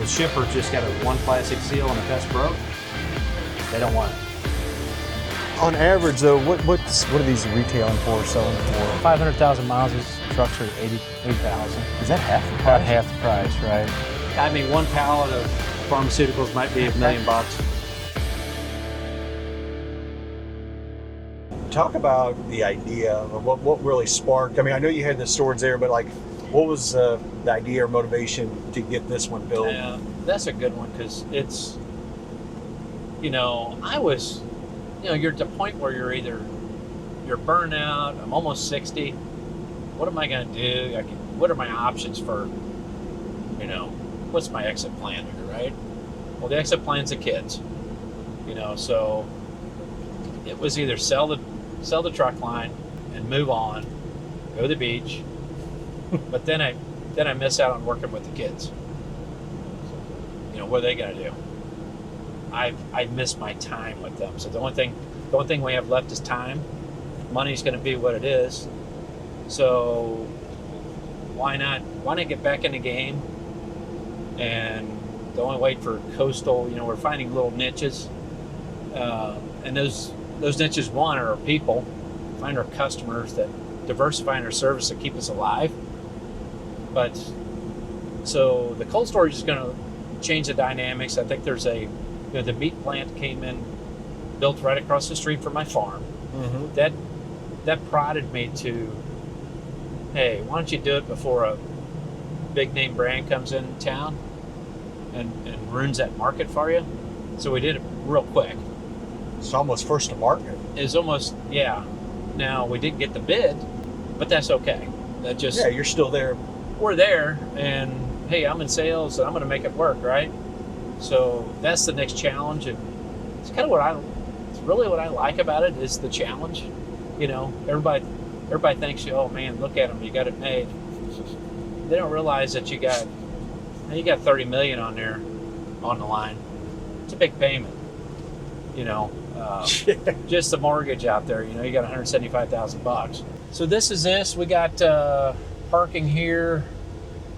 the shipper just got one plastic seal and if that's broke, they don't want it. On average, though, what are these retailing for, selling for? 500,000 miles, these trucks are 80,000. Is that half the price? About half the price, right? I mean, one pallet of pharmaceuticals might be $1 million. Talk about the idea of what really sparked. I mean, I know you had the storage there, but like, what was the idea or motivation to get this one built? Yeah, that's a good one because it's, I was, you're at the point where you're burnout. I'm almost 60. What am I going to do? What are my options for, what's my exit plan here, right? Well, the exit plan's the kids, so it was either sell the truck line and move on, go to the beach, but then I miss out on working with the kids. What are they going to do? I miss my time with them. So the only thing we have left is time. Money's going to be what it is. So why not get back in the game? And don't wait for coastal. We're finding little niches, and those niches, one, are our people, find our customers, that diversifying our service to keep us alive. But so the cold storage is going to change the dynamics. I think there's the meat plant came in, built right across the street from my farm. Mm-hmm. That prodded me to, hey, why don't you do it before a big name brand comes in town and ruins that market for you? So we did it real quick. It's almost first to market. It's almost, yeah. Now, we didn't get the bid, but that's okay. Yeah, you're still there. We're there, and hey, I'm in sales, and I'm going to make it work, right? So that's the next challenge, and it's kind of it's really what I like about it is the challenge. Everybody thinks, oh man, look at them, you got it made. They don't realize that you got 30 million on there, on the line. It's a big payment, just the mortgage out there, you got $175,000. So this, we got parking here.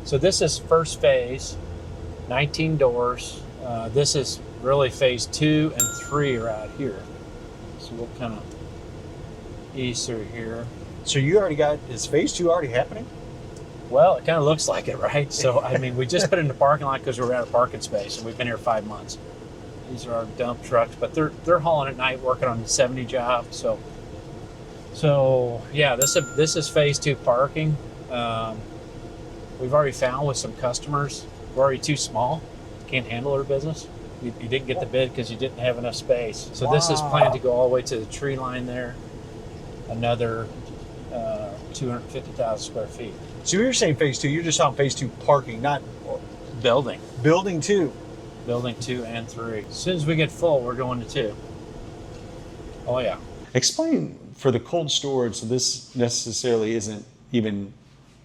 So this is first phase, 19 doors. This is really phase 2 and 3 are out here. So we'll kind of ease through here. So you already is phase 2 already happening? Well, it kind of looks like it, right? So, I mean, we just put it in the parking lot because we're out of parking space, and we've been here 5 months. These are our dump trucks, but they're hauling at night, working on 70 jobs. So yeah, this is phase 2 parking. We've already found with some customers, we're already too small, can't handle their business. You didn't get the bid because you didn't have enough space. So This is planned to go all the way to the tree line there, another 250,000 square feet. So you're saying phase 2, you're just on phase 2 parking, not building. Building 2. Building 2 and 3. As soon as we get full, we're going to 2. Oh yeah. Explain for the cold storage, so this necessarily isn't even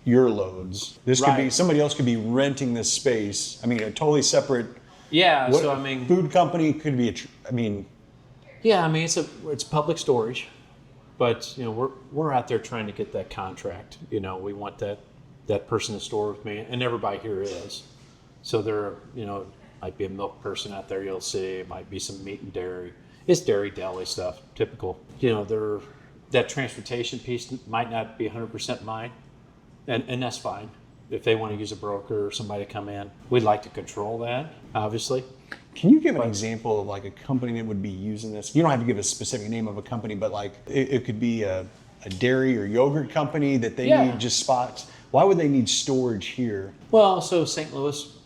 your loads. This could be, somebody else could be renting this space. I mean, a totally separate. Yeah, food company could be it's public storage, but we're out there trying to get that contract. We want that person to store with me, and everybody here is. So there, might be a milk person out there you'll see. It might be some meat and dairy. It's dairy, deli stuff, typical. That transportation piece might not be 100% mine, and that's fine. If they want to use a broker or somebody to come in, we'd like to control that, obviously. Can you give an example of like a company that would be using this? You don't have to give a specific name of a company, but like it could be a dairy or yogurt company that they need just spots. Why would they need storage here? Well, so St. Louis,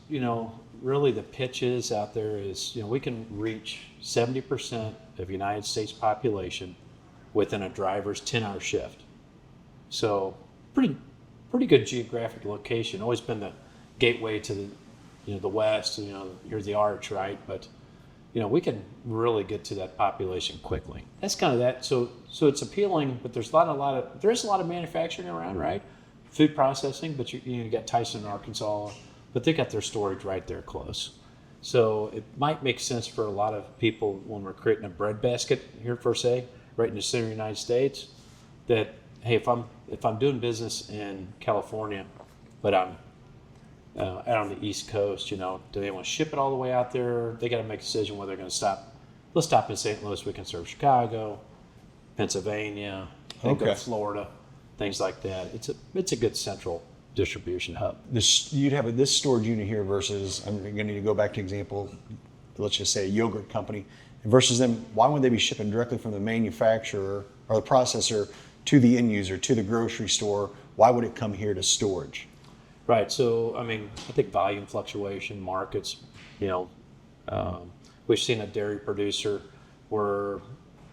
really the pitch is out there is, we can reach 70% of United States population within a driver's 10-hour shift. So pretty good geographic location. Always been the gateway to the West. Here's the arch, right? But we can really get to that population quickly. That's kind of that. So it's appealing, but there's a lot of manufacturing around, right? Food processing, but you got Tyson, Arkansas, but they got their storage right there close. So it might make sense for a lot of people when we're creating a bread basket here, per se, right in the center of the United States, that hey, if I'm doing business in California, but I'm out on the East Coast, do they want to ship it all the way out there? They got to make a decision whether they're going to stop. Let's stop in St. Louis. We can serve Chicago, Pennsylvania, go to Florida, things like that. It's a good central distribution hub. You'd have this storage unit here versus, I'm going to need to go back to example, let's just say a yogurt company, versus them. Why would they be shipping directly from the manufacturer or the processor to the end user, to the grocery store? Why would it come here to storage? Right. So, I think volume fluctuation, markets, we've seen a dairy producer where,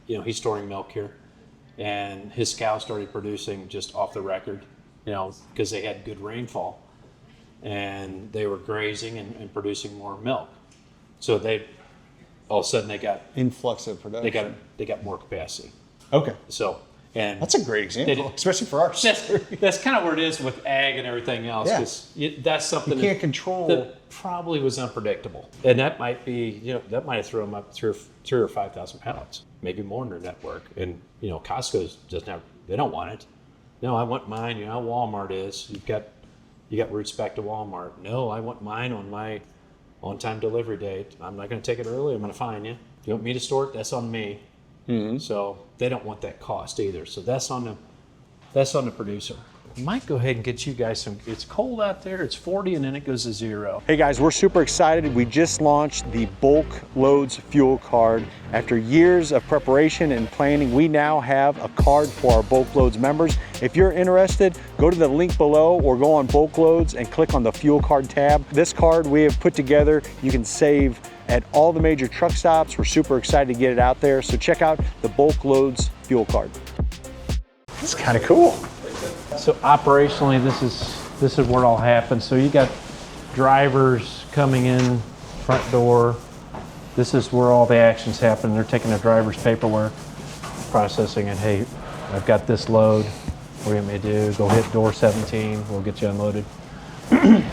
he's storing milk here, and his cows started producing just off the record, because they had good rainfall, and they were grazing and producing more milk. So all of a sudden they got influx of production. They got more capacity. Okay. So, and that's a great example, especially for our sector. That's kind of where it is with ag and everything else. Because that's something you can't control. That probably was unpredictable, and that might be, that might have thrown them up 3,000 or 5,000 pallets, maybe more in their network. And Costco's doesn't have. They don't want it. No, I want mine. Walmart is. You got roots back to Walmart. No, I want mine on my on-time delivery date. I'm not going to take it early. I'm going to fine you. You want me to store it? That's on me. Mm-hmm. So they don't want that cost either. So that's on the producer. Might go ahead and get you guys some. It's cold out there. It's 40, and then it goes to 0. Hey guys, we're super excited. We just launched the BulkLoads fuel card. After years of preparation and planning, we now have a card for our BulkLoads members. If you're interested, go to the link below or go on BulkLoads and click on the fuel card tab. This card we have put together, you can save at all the major truck stops. We're super excited to get it out there. So check out the BulkLoads fuel card. It's kind of cool. So operationally, this is where it all happens. So you got drivers coming in, front door. This is where all the actions happen. They're taking the driver's paperwork, processing it. Hey, I've got this load. What do you want me to do? Go hit door 17. We'll get you unloaded.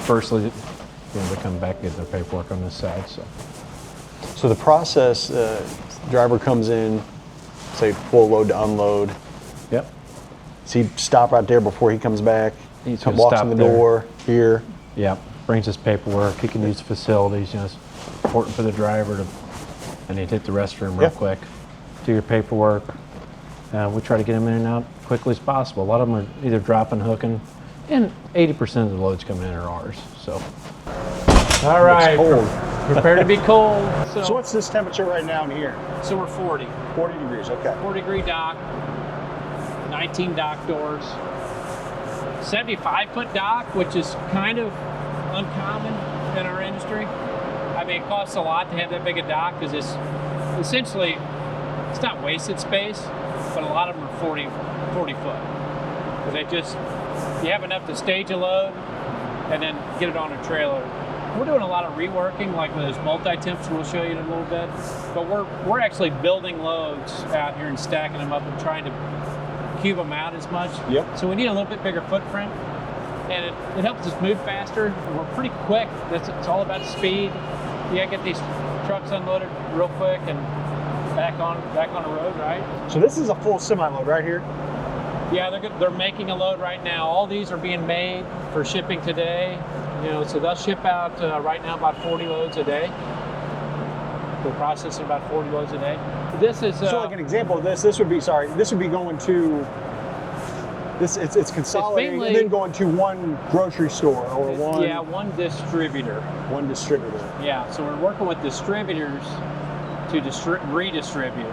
Firstly, they come back and get their paperwork on this side. So the process, driver comes in, say full load to unload. Yep. So he stop right there before he comes back. He's walks in the door here. Yep. Brings his paperwork. He can use the facilities. It's important for the driver to. I need to hit the restroom real quick. Do your paperwork. We try to get them in and out quickly as possible. A lot of them are either dropping, hooking, and 80% of the loads coming in are ours. So. All right. It's cold. Prepare to be cold. So what's this temperature right now in here? So we're 40. 40 degrees. Okay. 40-degree dock. 19 dock doors, 75-foot dock, which is kind of uncommon in our industry. It costs a lot to have that big a dock because it's essentially, it's not wasted space, but a lot of them are 40 foot. Because you have enough to stage a load and then get it on a trailer. We're doing a lot of reworking, like with those multi-temps we'll show you in a little bit. But we're actually building loads out here and stacking them up and trying to cube them out as much. Yep. So we need a little bit bigger footprint, and it helps us move faster. We're pretty quick. It's all about speed. You gotta get these trucks unloaded real quick and back on the road, right? So this is a full semi-load right here? Yeah, they're making a load right now. All these are being made for shipping today. So they'll ship out right now about 40 loads a day. We're processing about 40 loads a day. This is so like an example of this would be going to this. It's consolidating and then going to one grocery store or one distributor. One distributor. Yeah. So we're working with distributors to redistribute.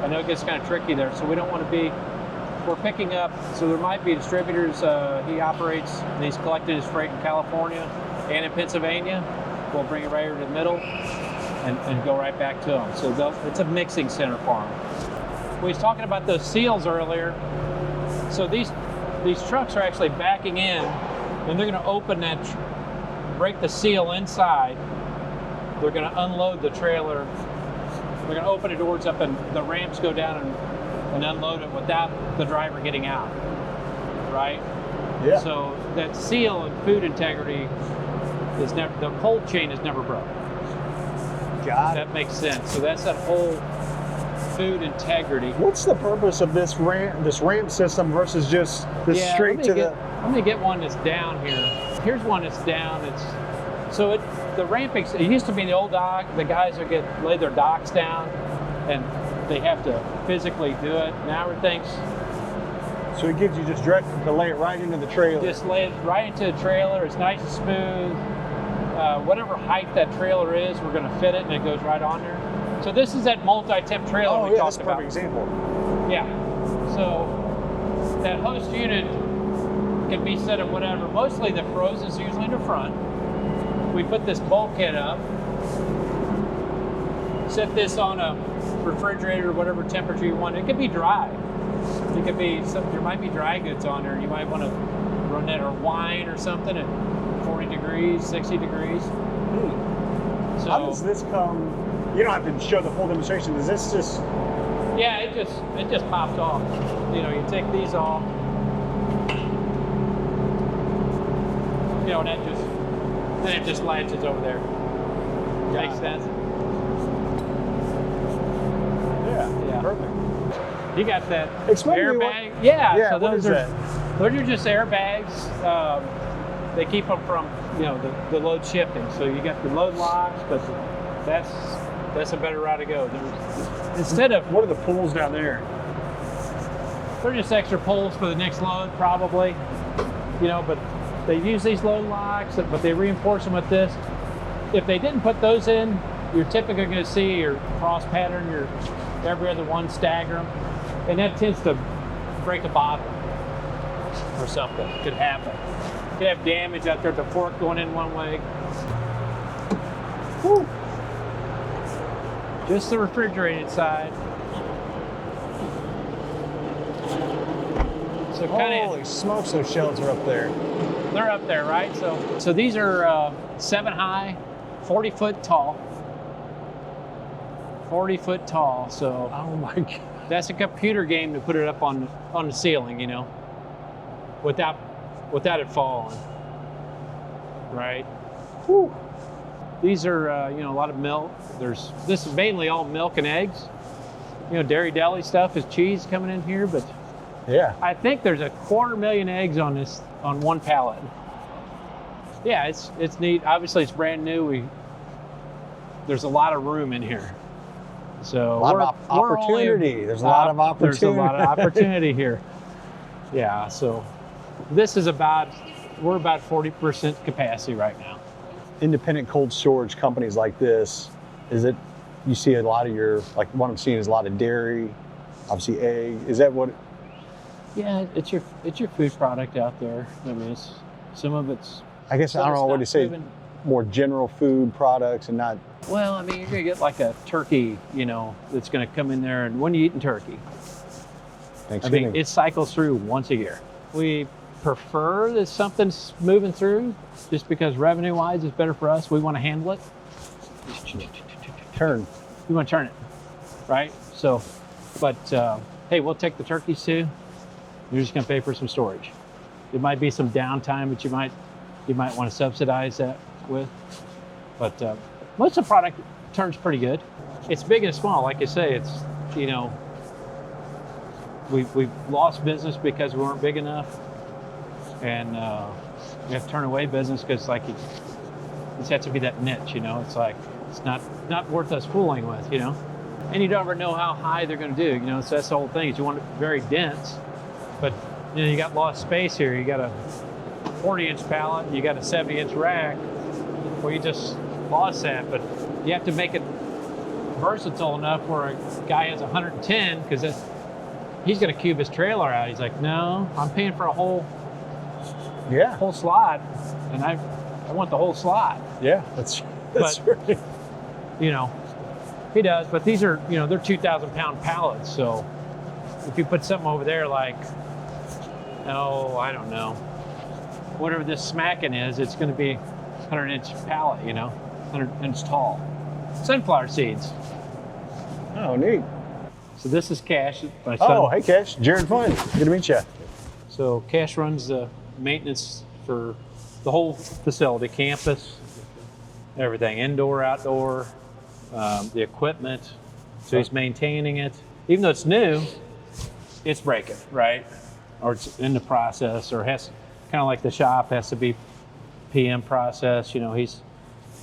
I know it gets kind of tricky there, so we don't want to be. We're picking up. So there might be distributors. He operates. He's collected his freight in California and in Pennsylvania. We'll bring it right over to the middle. And go right back to them. So it's a mixing center for them. We was talking about those seals earlier. So these trucks are actually backing in, and they're going to open that, break the seal inside. They're going to unload the trailer. They're going to open the doors up, and the ramps go down and unload it without the driver getting out. Right? Yeah. So that seal and food integrity is never. The cold chain is never broken. That makes sense. So that's that whole food integrity. What's the purpose of this ramp system versus just straight to the? Let me get one that's down here. Here's one that's down. The ramping, it used to be the old dock. The guys would lay their docks down and they have to physically do it. Now everything's... So it gives you just direct to lay it right into the trailer. Just lay it right into the trailer. It's nice and smooth. Whatever height that trailer is, we're going to fit it and it goes right on there. So this is that multi-temp trailer we talked about. That's a perfect example. Yeah. So that host unit can be set up whatever. Mostly the frozen's usually in the front. We put this bulkhead up, set this on a refrigerator, whatever temperature you want. It could be dry. It could be there might be dry goods on there. You might want to run that or wine or something at 40 degrees, 60 degrees. So how does this come? You don't have to show the full demonstration. Is this just? Yeah, it just pops off. You know, you take these off. You know, and then it just latches over there. Makes sense? Yeah. Perfect. You got that airbag? Yeah. So those are just airbags. They keep them from the load shifting. So you got the load locks, but that's a better route to go. What are the pulls down there? They're just extra pulls for the next load, probably. But they use these load locks, but they reinforce them with this. If they didn't put those in, you're typically going to see your cross pattern, your every other one stagger them, and that tends to break a bottle or something. Could happen. Could have damage out there at the fork going in one way. Whew. Just the refrigerated side. So holy smokes, those shelves are up there. They're up there, right? So these are 7 high, 40 foot tall. 40 foot tall. So oh my God, that's a computer game to put it up on the ceiling, without it falling. Right? Whew. These are a lot of milk. This is mainly all milk and eggs. Dairy deli stuff is cheese coming in here, but yeah, I think there's 250,000 eggs on one pallet. Yeah, it's neat. Obviously, it's brand new. There's a lot of room in here. So a lot of opportunity. There's a lot of opportunity. There's a lot of opportunity here. Yeah. So this is we're about 40% capacity right now. Independent cold storage companies like this, you see a lot of like what I'm seeing is a lot of dairy, obviously egg. Is that what? Yeah, it's your food product out there. I mean, some of it's. I guess I don't know what to say. More general food products and not. Well, I mean, you're gonna get like a turkey, that's gonna come in there. And when are you eating turkey? Thanksgiving. I mean, it cycles through once a year. We prefer that something's moving through, just because revenue-wise, it's better for us. We want to handle it. Turn. You want to turn it, right? So, but hey, we'll take the turkeys too. You're just gonna pay for some storage. It might be some downtime, but you might want to subsidize that with. But most of the product turns pretty good. It's big and small, like I say. It's we've lost business because we weren't big enough, and we have to turn away business because it just has to be that niche. It's like it's not worth us fooling with. And you don't ever know how high they're going to do. So that's the whole thing. Is you want it very dense, but you got lost space here. You got a 40-inch pallet, you got a 70-inch rack. Well, you just lost that, but you have to make it versatile enough where a guy has 110, because he's going to cube his trailer out. He's like, no, I'm paying for a whole slot, and I want the whole slot. Yeah, that's right. He does, but these are, they're 2,000-pound pallets. So if you put something over there like, I don't know, whatever this smacking is, it's going to be 100-inch pallet, 100-inch tall. Sunflower seeds. Oh, neat. So this is Cash, my son. Oh, hey, Cash. Jared Flinn. Good to meet you. So Cash runs the maintenance for the whole facility, campus, everything, indoor, outdoor, the equipment. So he's maintaining it. Even though it's new, it's breaking, right? Or it's in the process, or has kind of like the shop has to be PM process. You know,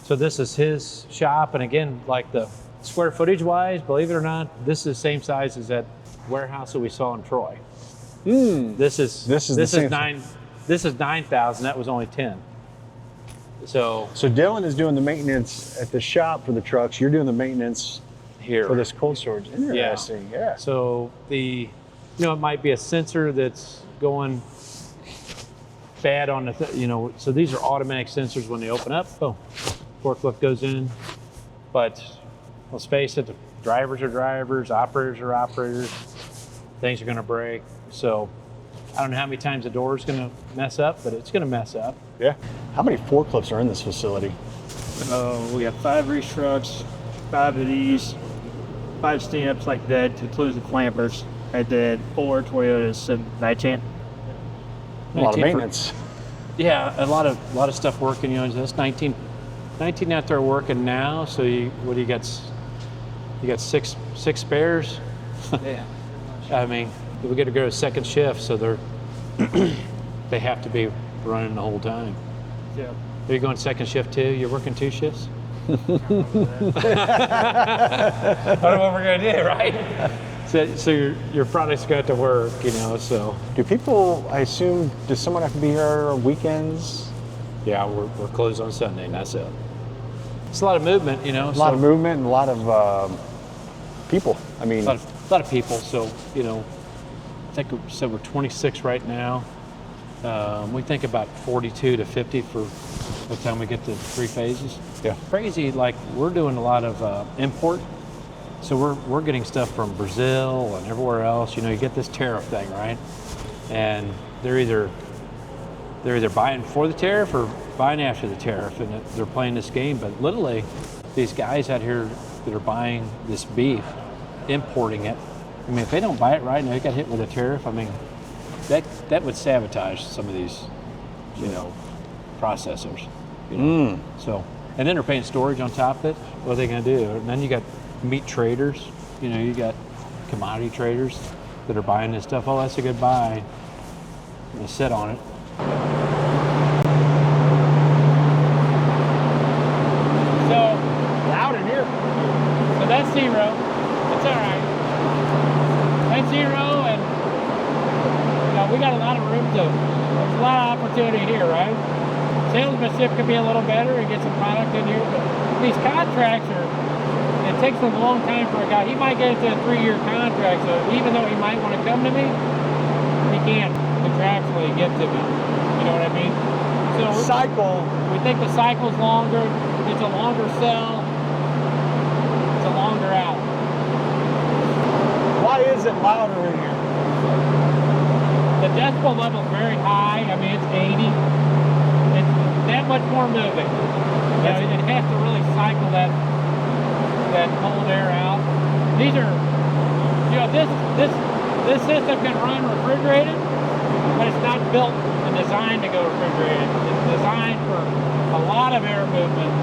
so this is his shop, and again, like the square footage wise, believe it or not, this is the same size as that warehouse that we saw in Troy. This is 9,000. That was only 10. So Dylan is doing the maintenance at the shop for the trucks. You're doing the maintenance here for this cold storage. Interesting. Yeah. So it might be a sensor that's going bad on the, so these are automatic sensors when they open up. Boom, forklift goes in. But let's face it, the drivers are drivers, operators are operators. Things are going to break. So I don't know how many times the door is going to mess up, but it's going to mess up. Yeah. How many forklifts are in this facility? We have 5 reach trucks, 5 of these, 5 stamps like that, includes the clampers, and then 4 Toyotas and 19. A lot of maintenance. Yeah, a lot of stuff working. That's 19 out there working now. So you got? You got six spares. Yeah. I mean, we got to go to second shift, so they have to be running the whole time. Yeah. Are you going second shift too? You're working 2 shifts? I don't know what we're gonna do, right? So your product's got to work, So Do people? I assume, does someone have to be here on weekends? yeah, we're closed on Sunday, and that's it. It's a lot of movement, A lot of movement and a lot of people. I mean, a lot of people. So I think we're 26 right now. We think about 42 to 50 for the time we get to 3 phases. Yeah. Crazy, like we're doing a lot of import. So we're getting stuff from Brazil and everywhere else. You get this tariff thing, right? And they're either buying for the tariff or buying after the tariff, and they're playing this game. But literally, these guys out here that are buying this beef, importing it. I mean, if they don't buy it right and they got hit with a tariff, I mean, that would sabotage some of these, processors. So, and then they're paying storage on top of it. What are they going to do? And then you got meat traders. You got commodity traders that are buying this stuff. Oh, that's a good buy. And they sit on it. So loud in here. So that's 0. That's all right. That's 0, and we got a lot of room there's a lot of opportunity here, right? Salesmanship could be a little better and get some product in here, but these contracts it takes a long time for a guy. He might get into a 3-year contract, so even though he might want to come to me, he can't contractually get to me. You know what I mean? So we think the cycle's longer, it's a longer sell, it's a longer out. Why is it louder in here? The decibel level is very high. I mean, it's 80. It's that much more moving. It has to really cycle that cold air out. These are, this system can run refrigerated, but it's not built and designed to go refrigerated. It's designed for a lot of air movement,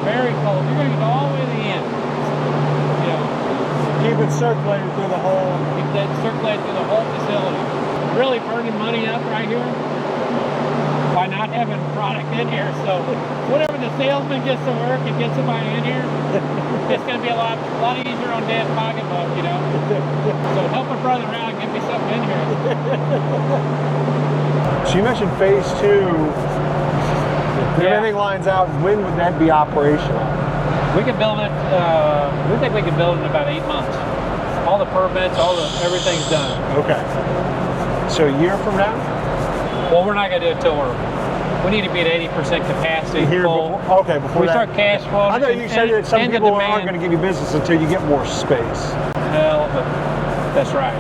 very cold. You're going to go all the way to the end. Keep it circulating through the whole. Keep that circulating through the whole facility. Really burning money up right here by not having product in here. So whatever the salesman gets to work and gets somebody in here, it's going to be a lot easier on Dad's pocketbook, So help a brother out and get me something in here. So you mentioned phase 2. If everything lines out, when would that be operational? We can build it. We think we can build it in about 8 months. All the permits, everything's done. Okay. So a year from now? Well, we're not going to do it till we need to be at 80% capacity. Before we start cash flow. I thought you said that some people aren't going to give you business until you get more space. Hell, that's right.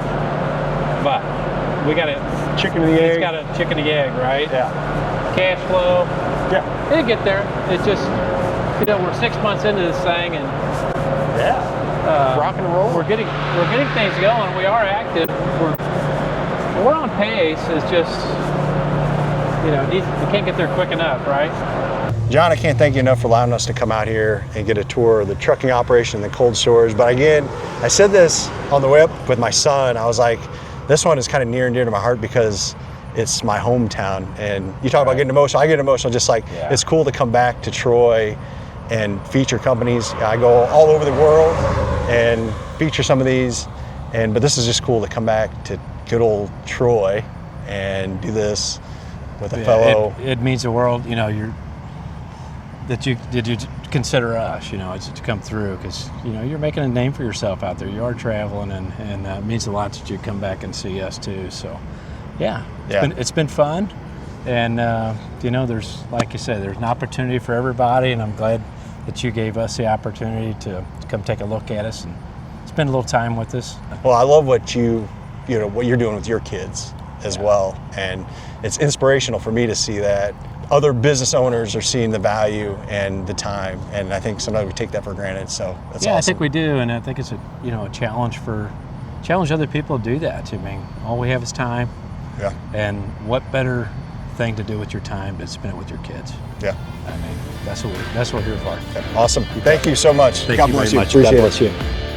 But we got to chicken and the egg. It's got a chicken and the egg, right? Yeah. Cash flow. Yeah. It'll get there. It's just we're 6 months into this thing, and rock and roll. We're getting things going. We are active. We're on pace. It's just you can't get there quick enough, right? John, I can't thank you enough for allowing us to come out here and get a tour of the trucking operation and the cold storage. But again, I said this on the whip with my son. I was like, this one is kind of near and dear to my heart because it's my hometown. And you talk about getting emotional. I get emotional just like, Yeah. it's cool to come back to Troy and feature companies. I go all over the world and feature some of these, but this is just cool to come back to good old Troy and do this with a fellow. It means the world, that you consider us, to come through, because you're making a name for yourself out there. You are traveling, and it means a lot that you come back and see us too. So, it's been fun, and there's, like you said, there's an opportunity for everybody, and I'm glad that you gave us the opportunity to come take a look at us and spend a little time with us. Well, I love what what you're doing with your kids as well, and it's inspirational for me to see that other business owners are seeing the value and the time, and I think sometimes we take that for granted. So that's awesome. I think we do, and I think it's a challenge other people to do that. I mean, all we have is time. Yeah. And what better thing to do with your time than spend it with your kids? Yeah. I mean, that's what we're here for. Okay. Awesome. Thank you so much. Thank God you bless very you. much. Appreciate God bless it. you.